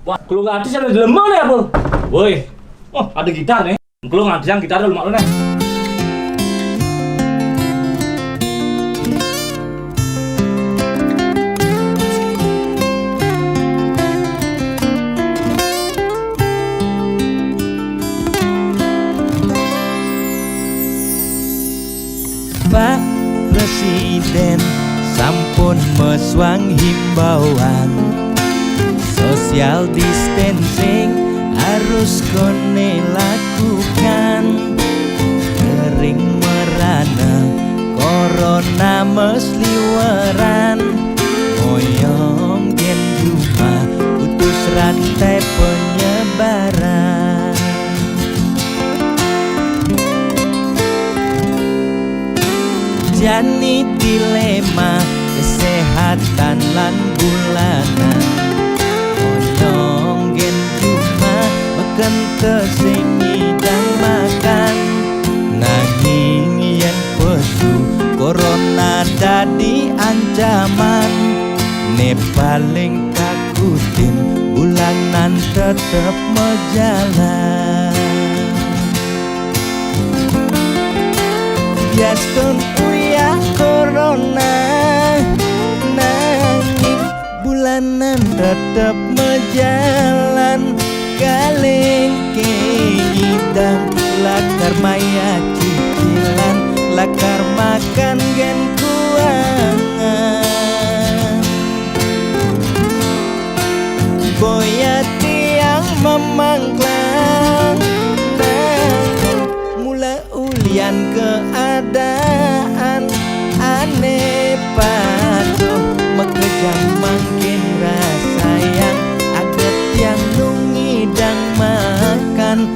Wah, kalau nggak ada ada lemah nih apa? Woi, oh ada gitar nih. Kalau nggak ada gitar dulu mak lu nih. Pak Presiden sampun meswang himbauan social distancing harus kone lakukan. Kering merana corona mesliweran, moyong gen rumah putus rantai penyebaran. Jani dilema kesehatan lan bulanan, moyong gen cuma beken tesingi dan makan. Nanging yen pesu corona dadi ancaman, ne paling takutin bulanan tetep mejalan. Biastun uya corona, nanging bulanan tetep mejalan. Kalengke hidang lakar maya cicilan, lakar makan gen kuangan. Boya tiang memangklang, mula ulian keadaan aneh patuh mekejang makin rasa yang aget yang nungidang makan.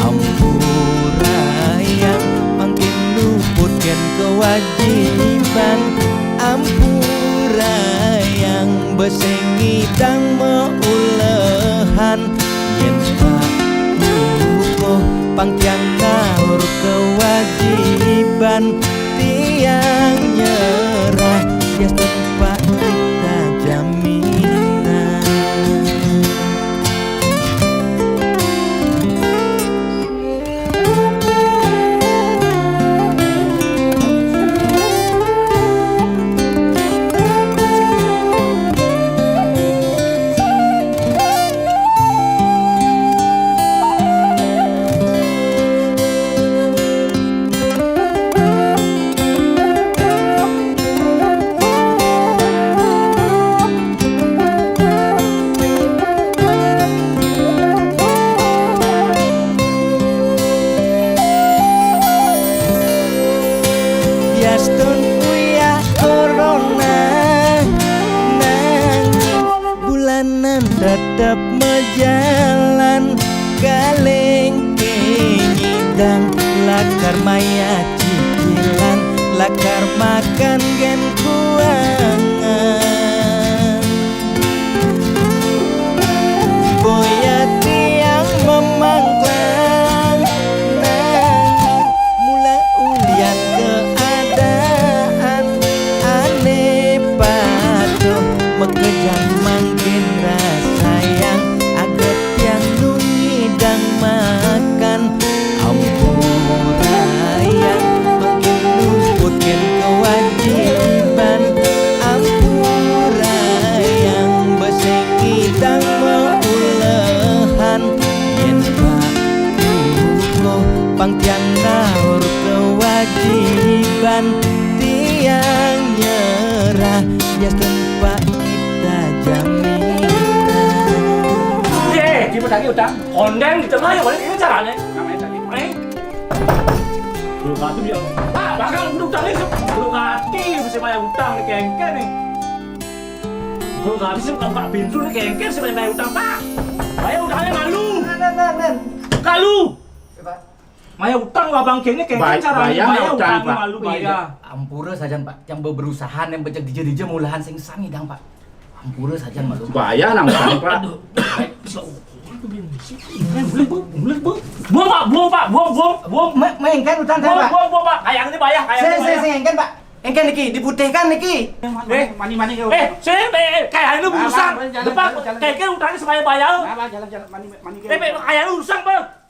Ampura yang makin luputkan kewajiban, ampura yang besengidang meulehan. Yen pak hukum pangtiang ngahur kewajiban, tiang nyerah ya tempat kita jaminan. Biastun uya corona, nanging bulanan tetep mejalan. Kalengke ngidang lakar maya cicilan, lakar makan gen kuangan. Boya tiang memangklang, nanging mula ulian keadaan aneh patuh mekejang makin rasa yang aget yang nungidang makan. Ampura yang makin luputkan kewajiban, ampura yang besengidang meulehan. Yen pak hukum pangtiang ngahur kewajiban, tiang nyerah ya tempat kita jaminan. Ye, di mana utang? Konten di tengah yang mana ini caranya? Namanya tadi, belum hati dia. Pak, bakal utang ini belum hati bisa bayar utang nih kengkel nih. Belum hati sih bukan Pak Bintu nih kengkel sih bayar utang Pak. Bayar utangnya malu. Kalu. Maya utang lah bang kengnya kengkel caranya bayar utang malu bayar. Ampura saja pak, yang berusaha yang becek dija mulahan sing sami dang pak. Ampura saja malu. Bayar nang pak. Buang pak, buang pak, buang. Mengken utang saya pak. Buang pak, kayak ini bayar, kayak ini bayar. Saya engken pak. Engke niki diputihkan niki. Mani kau. Sini, kayak ini urusan. Jalan, Depan, jalan. kayak utangnya supaya bayar. Jalan mani kau. Kayak ini urusan, Bang.